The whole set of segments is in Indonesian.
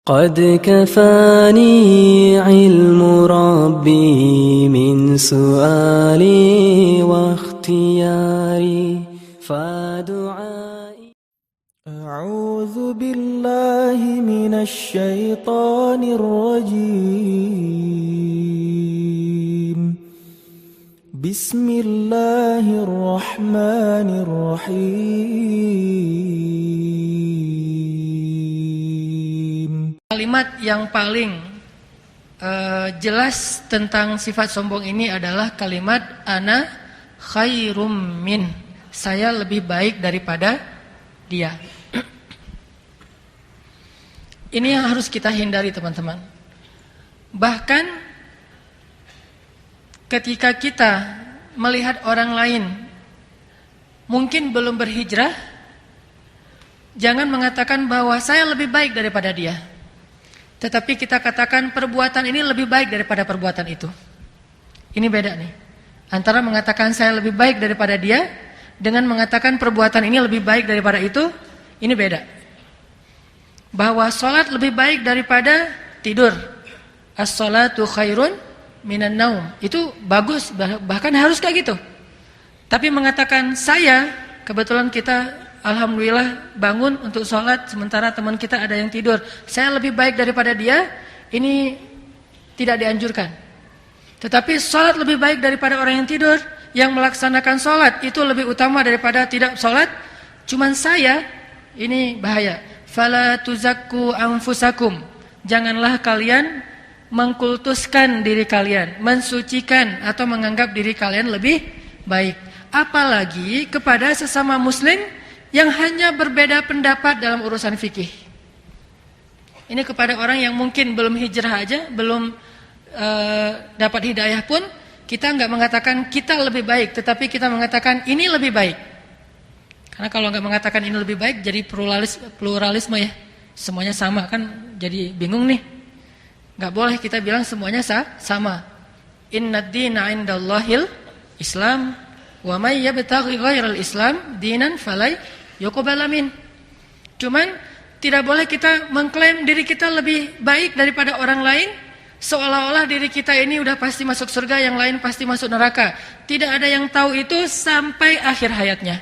قد كفاني علم ربي من سؤالي واختياري فدعائي. أعوذ بالله من الشيطان الرجيم. بسم الله الرحمن الرحيم. Kalimat yang paling jelas tentang sifat sombong ini adalah kalimat ana khairum min. Saya lebih baik daripada dia. Ini yang harus kita hindari, teman-teman. Bahkan ketika kita melihat orang lain mungkin belum berhijrah, jangan mengatakan bahwa saya lebih baik daripada dia. Tetapi kita katakan perbuatan ini lebih baik daripada perbuatan itu. Ini beda nih. Antara mengatakan saya lebih baik daripada dia dengan mengatakan perbuatan ini lebih baik daripada itu, ini beda. Bahwa sholat lebih baik daripada tidur. As-sholatu khairun minan naum. Itu bagus, bahkan harus kayak gitu. Tapi mengatakan saya, kebetulan kita alhamdulillah bangun untuk sholat sementara teman kita ada yang tidur, saya lebih baik daripada dia, ini tidak dianjurkan. Tetapi sholat lebih baik daripada orang yang tidur, yang melaksanakan sholat itu lebih utama daripada tidak sholat, cuman saya, ini bahaya. Fala tuzakku anfusakum. Janganlah kalian mengkultuskan diri kalian, mensucikan atau menganggap diri kalian lebih baik. Apalagi kepada sesama muslim yang hanya berbeda pendapat dalam urusan fikih. Ini kepada orang yang mungkin belum hijrah aja, belum dapat hidayah pun, kita enggak mengatakan kita lebih baik, tetapi kita mengatakan ini lebih baik. Karena kalau enggak mengatakan ini lebih baik, jadi pluralisme ya. Semuanya sama kan, jadi bingung nih. Enggak boleh kita bilang semuanya sama. Innad dina 'indallahil Islam, wa may yabtaghi ghairal Islam dinan falai yuqbal min. Cuman tidak boleh kita mengklaim diri kita lebih baik daripada orang lain, seolah-olah diri kita ini udah pasti masuk surga, yang lain pasti masuk neraka. Tidak ada yang tahu itu sampai akhir hayatnya.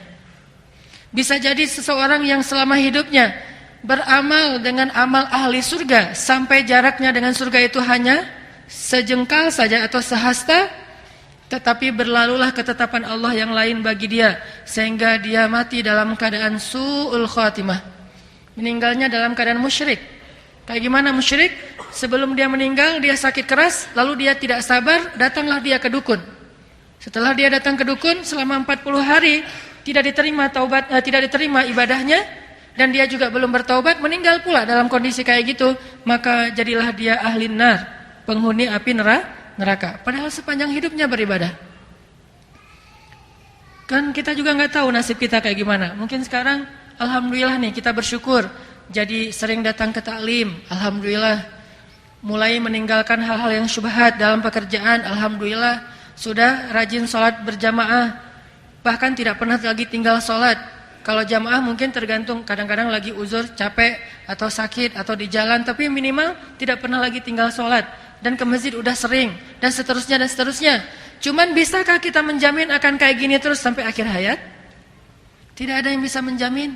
Bisa jadi seseorang yang selama hidupnya beramal dengan amal ahli surga, sampai jaraknya dengan surga itu hanya sejengkal saja atau sehasta, tetapi berlalulah ketetapan Allah yang lain bagi dia, sehingga dia mati dalam keadaan su'ul khatimah, meninggalnya dalam keadaan musyrik. Kayak gimana musyrik? Sebelum dia meninggal dia sakit keras, lalu dia tidak sabar, datanglah dia ke dukun. Setelah dia datang ke dukun selama 40 hari tidak diterima tidak diterima ibadahnya, dan dia juga belum bertaubat, meninggal pula dalam kondisi kayak gitu, maka jadilah dia ahli nar, penghuni api neraka. Padahal sepanjang hidupnya beribadah. Kan kita juga nggak tahu nasib kita kayak gimana. Mungkin sekarang alhamdulillah nih kita bersyukur jadi sering datang ke taklim, alhamdulillah. Mulai meninggalkan hal-hal yang syubhat dalam pekerjaan, alhamdulillah. Sudah rajin sholat berjamaah, bahkan tidak pernah lagi tinggal sholat. Kalau jamaah mungkin tergantung, kadang-kadang lagi uzur, capek atau sakit atau di jalan, tapi minimal tidak pernah lagi tinggal sholat. Dan ke masjid udah sering, dan seterusnya dan seterusnya. Cuman bisakah kita menjamin akan kayak gini terus sampai akhir hayat? Tidak ada yang bisa menjamin.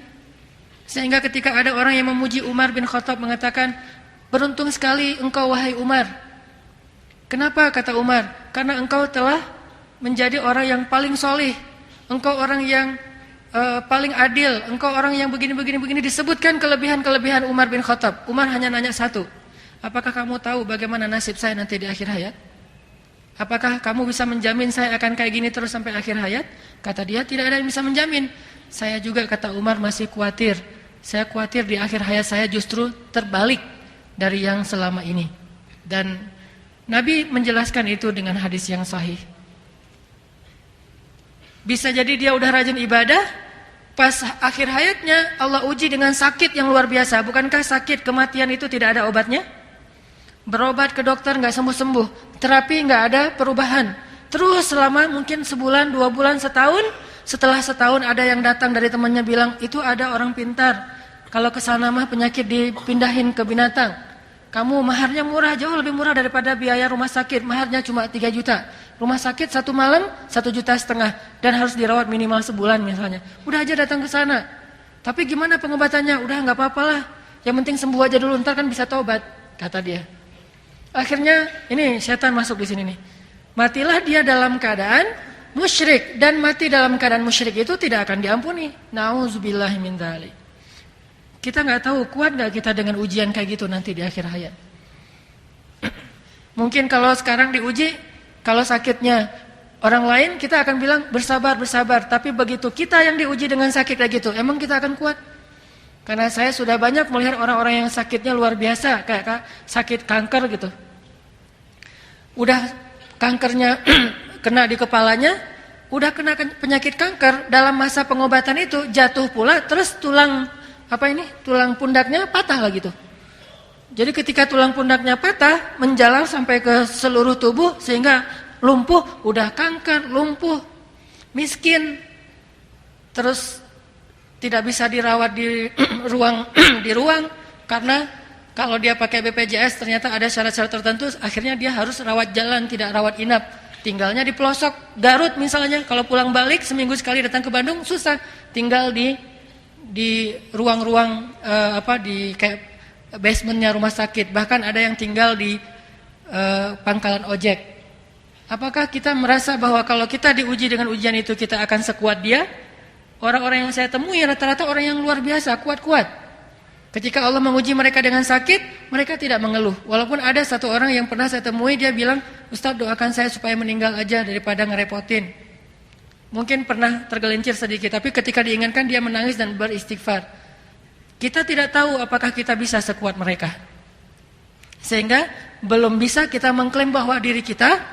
Sehingga ketika ada orang yang memuji Umar bin Khattab mengatakan, beruntung sekali engkau wahai Umar. Kenapa kata Umar? Karena engkau telah menjadi orang yang paling solih. Engkau orang yang paling adil. Engkau orang yang begini-begini disebutkan kelebihan-kelebihan Umar bin Khattab. Umar hanya nanya satu. Apakah kamu tahu bagaimana nasib saya nanti di akhir hayat? Apakah kamu bisa menjamin saya akan kayak gini terus sampai akhir hayat? Kata dia, tidak ada yang bisa menjamin. Saya juga, kata Umar, masih khawatir. Saya khawatir di akhir hayat saya justru terbalik dari yang selama ini. Dan Nabi menjelaskan itu dengan hadis yang sahih. Bisa jadi dia udah rajin ibadah, pas akhir hayatnya Allah uji dengan sakit yang luar biasa. Bukankah sakit kematian itu tidak ada obatnya? Berobat ke dokter nggak sembuh-sembuh, terapi nggak ada perubahan. Terus selama mungkin sebulan, 2 bulan, setahun. Setelah setahun ada yang datang dari temannya bilang, itu ada orang pintar, kalau kesana mah penyakit dipindahin ke binatang. Kamu maharnya murah, jauh lebih murah daripada biaya rumah sakit. Maharnya cuma 3 juta. Rumah sakit 1 malam 1,5 juta dan harus dirawat minimal sebulan misalnya. Udah aja datang ke sana. Tapi gimana pengobatannya? Udah nggak apa-apalah. Yang penting sembuh aja dulu, ntar kan bisa taubat, kata dia. Akhirnya ini setan masuk di sini nih. Matilah dia dalam keadaan musyrik, dan mati dalam keadaan musyrik itu tidak akan diampuni. Nauzubillahi min dzalik. Kita nggak tahu kuat nggak kita dengan ujian kayak gitu nanti di akhir hayat. Mungkin kalau sekarang diuji, kalau sakitnya orang lain kita akan bilang bersabar, bersabar. Tapi begitu kita yang diuji dengan sakit kayak gitu, emang kita akan kuat? Karena saya sudah banyak melihat orang-orang yang sakitnya luar biasa, kayak sakit kanker gitu. Udah kankernya kena di kepalanya, udah kena penyakit kanker, dalam masa pengobatan itu jatuh pula, terus tulang pundaknya patah lagi tuh. Jadi ketika tulang pundaknya patah, menjalar sampai ke seluruh tubuh sehingga lumpuh, udah kanker, lumpuh, miskin, terus tidak bisa dirawat di ruang karena kalau dia pakai BPJS ternyata ada syarat-syarat tertentu, akhirnya dia harus rawat jalan, tidak rawat inap. Tinggalnya di pelosok Garut misalnya, kalau pulang balik seminggu sekali datang ke Bandung susah, tinggal di ruang-ruang di kayak basementnya rumah sakit, bahkan ada yang tinggal di pangkalan ojek. Apakah kita merasa bahwa kalau kita diuji dengan ujian itu kita akan sekuat dia? Orang-orang yang saya temui rata-rata orang yang luar biasa, kuat-kuat. Ketika Allah menguji mereka dengan sakit, mereka tidak mengeluh. Walaupun ada satu orang yang pernah saya temui, dia bilang, Ustaz doakan saya supaya meninggal aja daripada ngerepotin. Mungkin pernah tergelincir sedikit, tapi ketika diingatkan dia menangis dan beristighfar. Kita tidak tahu apakah kita bisa sekuat mereka. Sehingga belum bisa kita mengklaim bahwa diri kita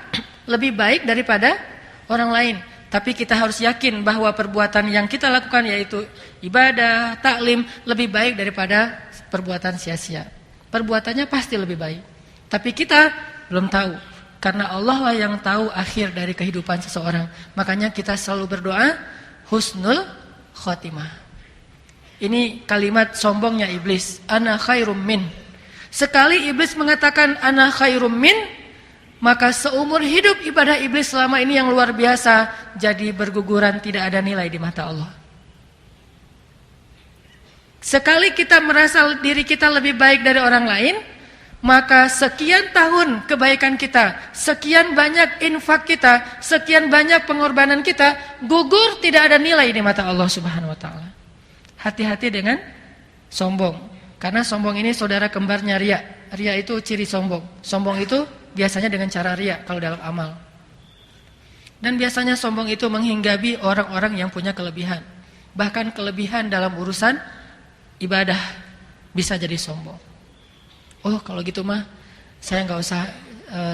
lebih baik daripada orang lain. Tapi kita harus yakin bahwa perbuatan yang kita lakukan yaitu ibadah, taklim, lebih baik daripada perbuatan sia-sia. Perbuatannya pasti lebih baik. Tapi kita belum tahu. Karena Allah lah yang tahu akhir dari kehidupan seseorang. Makanya kita selalu berdoa husnul khotimah. Ini kalimat sombongnya iblis. Ana khairum min. Sekali iblis mengatakan ana khairum min, maka seumur hidup ibadah iblis selama ini yang luar biasa jadi berguguran, tidak ada nilai di mata Allah. Sekali kita merasa diri kita lebih baik dari orang lain, maka sekian tahun kebaikan kita, sekian banyak infak kita, sekian banyak pengorbanan kita gugur, tidak ada nilai di mata Allah Subhanahu wa taala. Hati-hati dengan sombong. Karena sombong ini saudara kembarnya riya. Riya itu ciri sombong. Sombong itu biasanya dengan cara riya kalau dalam amal. Dan biasanya sombong itu menghinggapi orang-orang yang punya kelebihan. Bahkan kelebihan dalam urusan ibadah bisa jadi sombong. Oh kalau gitu mah saya nggak usah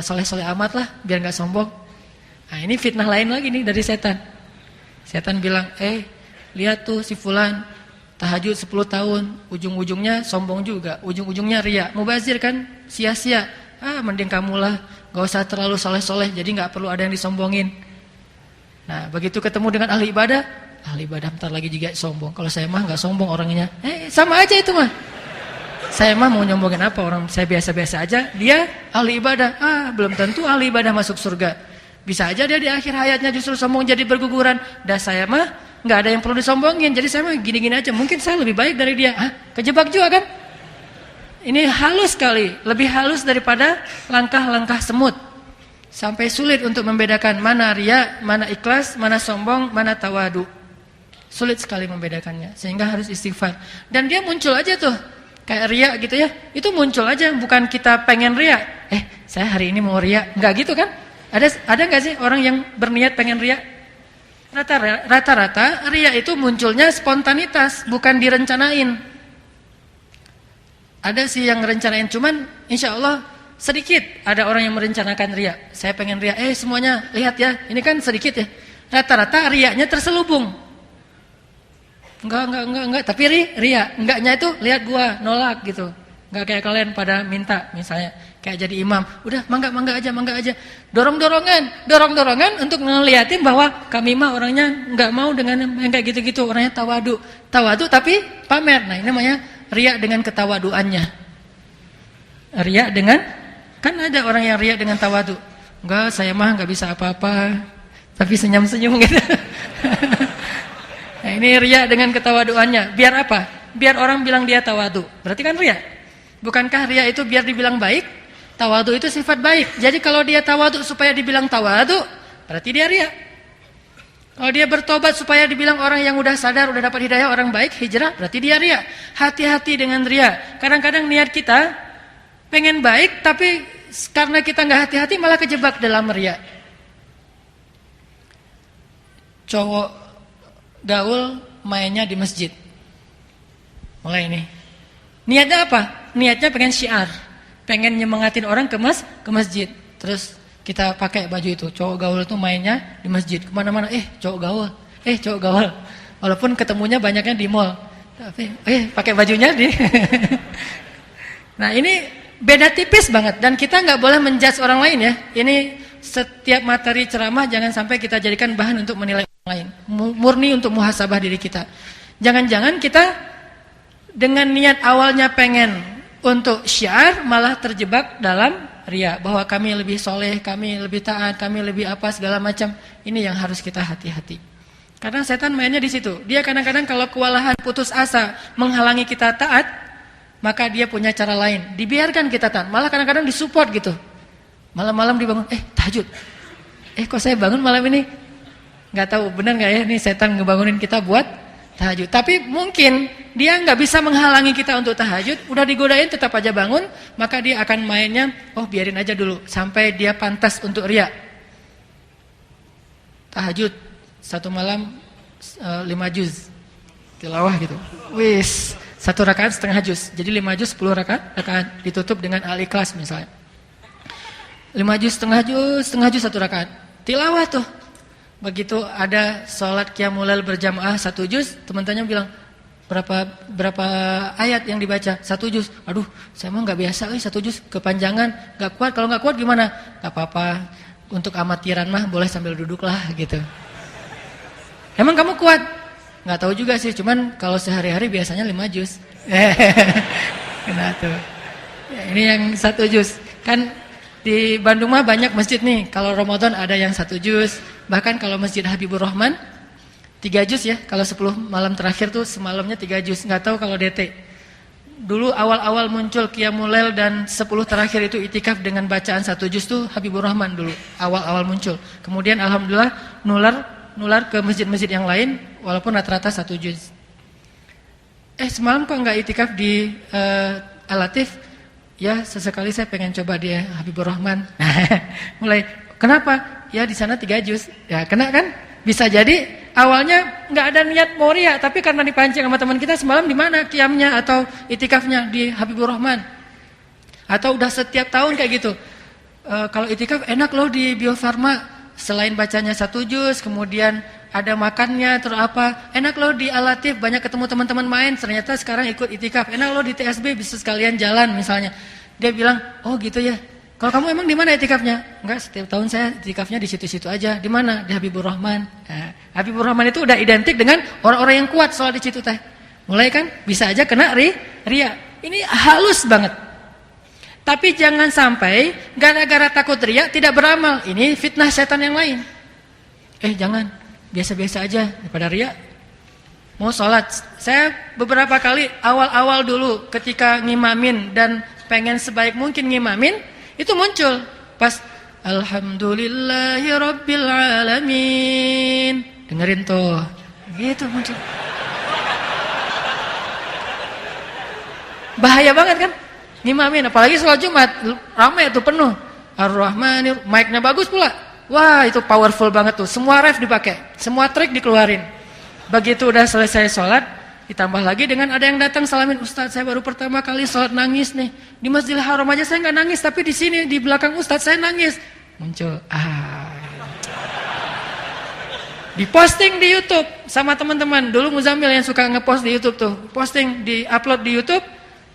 soleh-soleh amat lah biar nggak sombong. Nah ini fitnah lain lagi nih dari setan. Setan bilang, lihat tuh si fulan tahajud 10 tahun, ujung-ujungnya sombong juga, ujung-ujungnya riya, mubazir kan, sia-sia. Mending kamulah, gak usah terlalu soleh-soleh, jadi gak perlu ada yang disombongin. Nah begitu ketemu dengan ahli ibadah bentar lagi juga sombong. Kalau saya mah gak sombong orangnya. Sama aja itu mah. Saya mah mau nyombongin apa, orang saya biasa-biasa aja. Dia ahli ibadah, belum tentu ahli ibadah masuk surga. Bisa aja dia di akhir hayatnya justru sombong jadi berguguran. Dan saya mah nggak ada yang perlu disombongin, jadi saya mah gini-gini aja. Mungkin saya lebih baik dari dia. Kejebak juga kan? Ini halus sekali, lebih halus daripada langkah-langkah semut. Sampai sulit untuk membedakan mana riya, mana ikhlas, mana sombong, mana tawadu. Sulit sekali membedakannya, sehingga harus istighfar. Dan dia muncul aja tuh, kayak riya gitu ya. Itu muncul aja, bukan kita pengen riya. Saya hari ini mau riya, nggak gitu kan? Ada nggak sih orang yang berniat pengen riya? Rata-rata riya itu munculnya spontanitas, bukan direncanain. Ada sih yang rencanain, cuman insya Allah sedikit ada orang yang merencanakan riya. Saya pengen riya, semuanya lihat ya, ini kan sedikit ya. Rata-rata riyanya terselubung. Enggak, tapi riya, enggaknya itu lihat gua, nolak gitu. Enggak kayak kalian pada minta misalnya kayak jadi imam, udah mangga aja. Dorong-dorongan untuk ngeliatin bahwa kami mah orangnya enggak mau dengan yang kayak gitu-gitu, orangnya tawadu tapi pamer. Nah, ini namanya riya dengan ketawaduannya. Riya dengan, kan ada orang yang riya dengan tawadu. Enggak, saya mah enggak bisa apa-apa, tapi senyum-senyum gitu. Nah, ini riya dengan ketawaduannya. Biar apa? Biar orang bilang dia tawadu. Berarti kan riya. Bukankah riya itu biar dibilang baik? Tawadu itu sifat baik. Jadi kalau dia tawadu supaya dibilang tawadu, berarti dia riya. Kalau dia bertobat supaya dibilang orang yang udah sadar, udah dapat hidayah, orang baik, hijrah, berarti dia riya. Hati-hati dengan riya. Kadang-kadang niat kita pengen baik, tapi karena kita nggak hati-hati malah kejebak dalam riya. Cowok gaul mainnya di masjid. Mulai ini. Niatnya apa? Niatnya pengen syiar, pengen nyemangatin orang ke masjid. Terus kita pakai baju itu. Cowok gaul itu mainnya di masjid. Kemana-mana, cowok gaul, cowok gaul. Walaupun ketemunya banyaknya di mall. Tapi, pakai bajunya di. Nah ini beda tipis banget. Dan kita nggak boleh menjudge orang lain ya. Ini setiap materi ceramah jangan sampai kita jadikan bahan untuk menilai orang lain. Murni untuk muhasabah diri kita. Jangan-jangan kita dengan niat awalnya pengen untuk syiar malah terjebak dalam riya, bahwa kami lebih soleh, kami lebih taat, kami lebih apa segala macam. Ini yang harus kita hati-hati. Karena setan mainnya di situ. Dia kadang-kadang kalau kewalahan, putus asa menghalangi kita taat, maka dia punya cara lain. Dibiarkan kita taat, malah kadang-kadang disupport gitu. Malam-malam dibangun, tahajud. Kok saya bangun malam ini? Nggak tahu benar nggak ya? Ini setan ngebangunin kita buat tahajud. Tapi mungkin dia nggak bisa menghalangi kita untuk tahajud. Udah digodain tetap aja bangun, maka dia akan mainnya, biarin aja dulu sampai dia pantas untuk riya. Tahajud satu malam 5 juz tilawah gitu. Wis, 1 rakaat setengah juz. Jadi 5 juz 10 rakaat ditutup dengan Al-Ikhlas misalnya. 5 juz setengah juz 1 rakaat. Tilawah tuh. Begitu ada sholat qiyamul lail berjamaah 1 juz, teman-temannya bilang, berapa ayat yang dibaca? 1 juz. Aduh, saya mah nggak biasa 1 juz, kepanjangan, nggak kuat. Kalau nggak kuat gimana? Nggak apa-apa, untuk amatiran mah boleh sambil duduk lah gitu. Emang kamu kuat? Nggak tahu juga sih, cuman kalau sehari-hari biasanya 5 juz. Kena tuh. Ya, ini yang 1 juz. Kan di Bandung mah banyak masjid nih. Kalau Ramadan ada yang 1 juz. Bahkan kalau Masjid Habibur Rahman 3 juz ya. Kalau 10 malam terakhir tuh semalamnya 3 juz. Nggak tahu kalau DT. Dulu awal-awal muncul Qiyamul Lail dan 10 terakhir itu itikaf dengan bacaan 1 juz tuh Habibur Rahman dulu. Awal-awal muncul. Kemudian alhamdulillah nular ke masjid-masjid yang lain walaupun rata-rata 1 juz. Semalam kok nggak itikaf di Al-Latif? Ya sesekali saya pengen coba di Habibur Rahman. Mulai, kenapa? Ya di sana 3 juz. Ya kena kan? Bisa jadi awalnya nggak ada niat mau riya, tapi karena dipancing sama teman kita semalam di mana qiyamnya atau itikafnya di Habibur Rahman. Atau udah setiap tahun kayak gitu. Kalau itikaf enak loh di Bio Farma, selain bacanya 1 juz, kemudian ada makannya, terus apa? Enak loh di Al-Latif, banyak ketemu teman-teman main, ternyata sekarang ikut itikaf. Enak loh di TSB, bisa sekalian jalan misalnya. Dia bilang, oh gitu ya. Kalau kamu emang di mana itikafnya? Enggak, setiap tahun saya itikafnya di situ-situ aja. Di mana? Di Habibur Rahman. Nah, Habibur Rahman itu udah identik dengan orang-orang yang kuat soal di situ teh. Mulai kan bisa aja kena riya. Ini halus banget. Tapi jangan sampai gara-gara takut riya tidak beramal. Ini fitnah setan yang lain. Jangan, biasa-biasa aja daripada riya. Mau sholat, saya beberapa kali awal-awal dulu ketika ngimamin dan pengen sebaik mungkin ngimamin, itu muncul pas Alhamdulillahirabbil alamin. Dengerin tuh. Gitu muncul. Bahaya banget kan? Ngimamin, apalagi sholat Jumat, ramai tuh penuh. Ar-Rahmanir, mic-nya bagus pula. Wah, itu powerful banget tuh. Semua ref dipakai, semua track dikeluarin. Begitu udah selesai sholat, ditambah lagi dengan ada yang datang salamin, Ustadz saya baru pertama kali sholat nangis nih. Di Masjidil Haram aja saya nggak nangis, tapi di sini di belakang Ustadz saya nangis. Muncul, diposting di YouTube sama teman-teman. Dulu Muzammil yang suka ngepost di YouTube tuh, posting, di-upload di YouTube.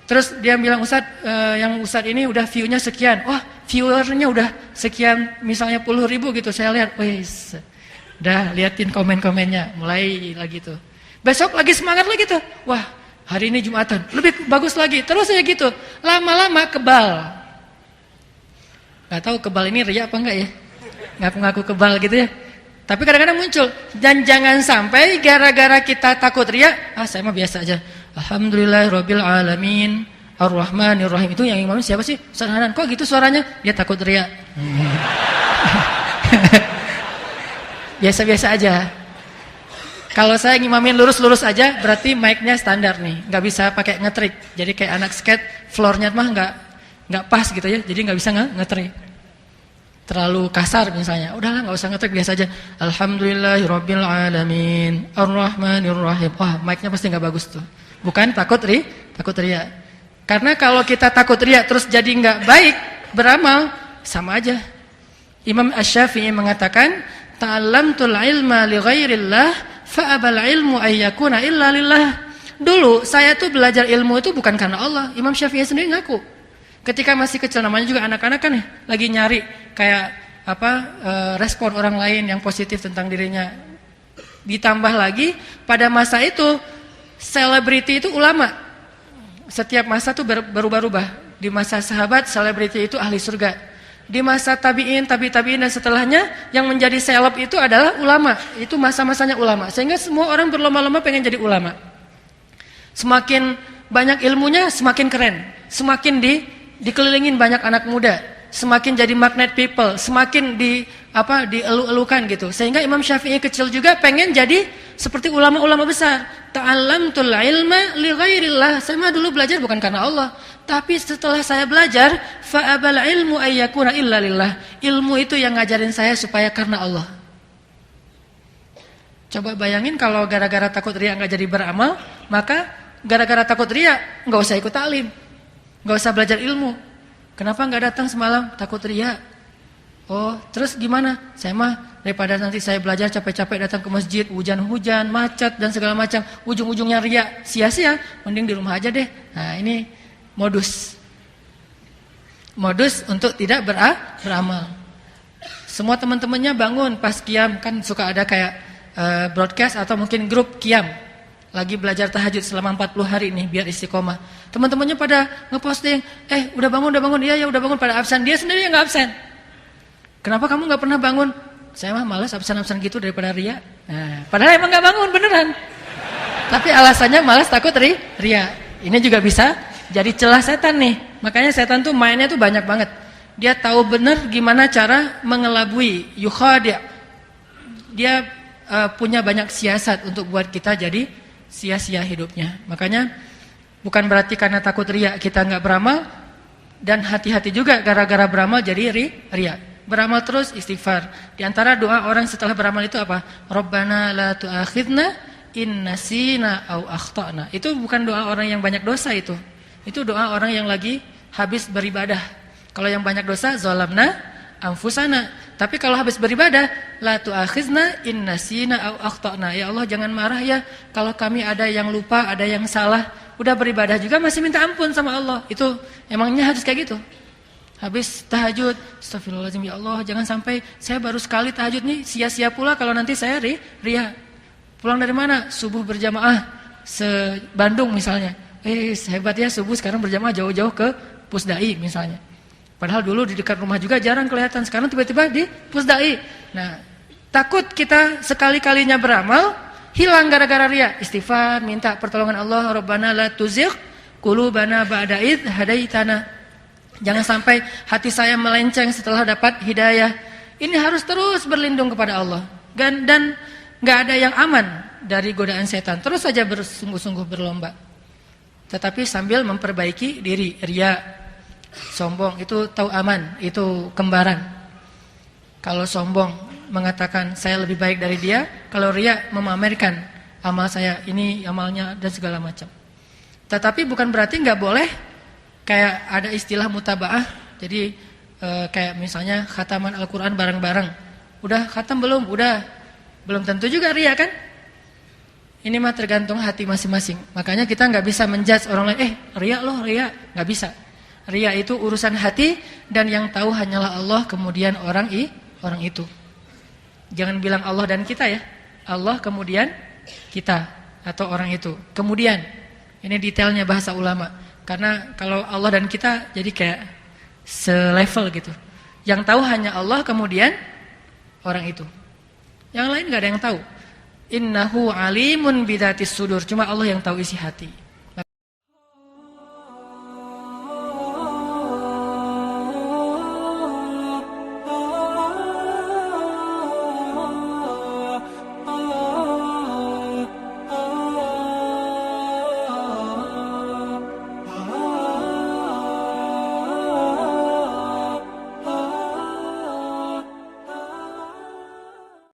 Terus dia bilang, Ustadz, yang Ustadz ini udah view-nya sekian. Wah, viewernya udah sekian, misalnya 10.000 gitu. Saya lihat, wis, udah liatin komen-komennya, mulai lagi tuh. Besok lagi semangat lagi tuh. Wah, Hari ini Jumatan, lebih bagus lagi. Terus aja gitu. Lama-lama kebal. Gak tahu kebal ini riya apa enggak ya? Ngaku-ngaku kebal gitu ya. Tapi kadang-kadang muncul. Dan jangan sampai gara-gara kita takut riya, saya mah biasa aja. Alhamdulillahirabbil alamin, Ar-Rahmanir Rahim. Itu yang imamin siapa sih? Ustaz Hanan. Kok gitu suaranya? Dia takut riya. Biasa-biasa aja. Kalau saya ngimamin lurus-lurus aja, berarti mic-nya standar nih, nggak bisa pakai ngetrik. Jadi kayak anak skate, floor-nya mah nggak pas gitu ya, jadi nggak bisa ngetrik. Terlalu kasar misalnya, udahlah nggak usah ngetrik, biasa aja. Alhamdulillahirabbil alamin, Ar-Rahmanir Rahim. Wah, mic-nya pasti nggak bagus tuh. Bukan takut riya. Karena kalau kita takut riya terus jadi nggak baik beramal, sama aja. Imam Asy-Syafi'i mengatakan, ta'allamtul ilma li ghairillah fa'abal ilmu ayyakuna illa lillah. Dulu saya tuh belajar ilmu itu bukan karena Allah. Imam Syafi'i sendiri ngaku. Ketika masih kecil, namanya juga anak-anak kan ya, lagi nyari kayak respon orang lain yang positif tentang dirinya. Ditambah lagi pada masa itu selebriti itu ulama. Setiap masa tuh berubah-ubah. Di masa sahabat selebriti itu ahli surga. Di masa tabi'in dan setelahnya yang menjadi seleb itu adalah ulama. Itu masa-masanya ulama. Sehingga semua orang berlomba-lomba pengen jadi ulama. Semakin banyak ilmunya, semakin keren. Semakin dikelilingin banyak anak muda. Semakin jadi magnet people. Semakin dielu-elukan gitu. Sehingga Imam Syafi'i kecil juga pengen jadi seperti ulama-ulama besar. Ta'allamtul ilma li ghairillah. Saya mah dulu belajar bukan karena Allah. Tapi setelah saya belajar, fa'abal ilmu ayyakuna illa lillah. Ilmu itu yang ngajarin saya supaya karena Allah. Coba bayangin kalau gara-gara takut riya nggak jadi beramal, maka gara-gara takut riya nggak usah ikut taklim, nggak usah belajar ilmu. Kenapa nggak datang semalam? Takut riya. Oh, terus gimana? Saya mah daripada nanti saya belajar capek-capek datang ke masjid, hujan-hujan, macet dan segala macam, ujung-ujungnya riya, sia-sia. Mending di rumah aja deh. Nah ini modus untuk tidak beramal. Semua teman-temannya bangun pas qiyam, kan suka ada kayak broadcast atau mungkin grup qiyam lagi belajar tahajud selama 40 hari nih biar istiqomah. Teman-temannya pada ngeposting, udah bangun, iya ya udah bangun, pada absen. Dia sendiri yang nggak absen. Kenapa kamu nggak pernah bangun? Saya mah malas absen-absen gitu daripada riya. Nah, padahal emang nggak bangun beneran. Tapi alasannya malas takut riya. Ini juga bisa jadi celah setan nih. Makanya setan tuh mainnya tuh banyak banget. Dia tahu benar gimana cara mengelabui, yukhadi'. Dia punya banyak siasat untuk buat kita jadi sia-sia hidupnya. Makanya bukan berarti karena takut riya kita nggak beramal, dan hati-hati juga gara-gara beramal jadi riya. Beramal terus istighfar. Di antara doa orang setelah beramal itu apa? Rabbana la tu'akhidna in nasina au akhtana. Itu bukan doa orang yang banyak dosa itu. Itu doa orang yang lagi habis beribadah. Kalau yang banyak dosa, zalamna anfusana. Tapi kalau habis beribadah, la tu'akhizna in nasina au akhtana. Ya Allah, jangan marah ya kalau kami ada yang lupa, ada yang salah. Udah beribadah juga masih minta ampun sama Allah. Itu emangnya harus kayak gitu. Habis tahajud, astagfirullahaladzim, ya Allah, jangan sampai saya baru sekali tahajud nih, sia-sia pula kalau nanti saya riya. Pulang dari mana? Subuh berjamaah se-Bandung misalnya. Hebat ya, subuh sekarang berjamaah jauh-jauh ke Pusdai misalnya. Padahal dulu di dekat rumah juga jarang kelihatan, sekarang tiba-tiba di Pusdai. Nah, takut kita sekali-kalinya beramal hilang gara-gara riya. Istighfar, minta pertolongan Allah, Rabbana la tuzigh qulubana ba'da idh hadaitana. Jangan sampai hati saya melenceng setelah dapat hidayah. Ini harus terus berlindung kepada Allah. Dan nggak ada yang aman dari godaan setan. Terus saja bersungguh-sungguh berlomba. Tetapi sambil memperbaiki diri. Riya, sombong, itu tahu aman, itu kembaran. Kalau sombong mengatakan saya lebih baik dari dia, kalau riya memamerkan amal saya, ini amalnya dan segala macam. Tetapi bukan berarti nggak boleh kayak ada istilah mutabaah. Jadi kayak misalnya khataman Al-Quran bareng-bareng. Udah khatam belum? Udah. Belum tentu juga riya kan? Ini mah tergantung hati masing-masing. Makanya kita nggak bisa menjudge orang lain. Riya loh, riya. Nggak bisa. Riya itu urusan hati dan yang tahu hanyalah Allah, kemudian orang itu. Jangan bilang Allah dan kita ya. Allah kemudian kita atau orang itu. Kemudian Ini detailnya bahasa ulama. Karena kalau Allah dan kita jadi kayak selevel gitu. Yang tahu hanya Allah, kemudian orang itu. Yang lain gak ada yang tahu. Innahu alimun bidatis sudur. Cuma Allah yang tahu isi hati.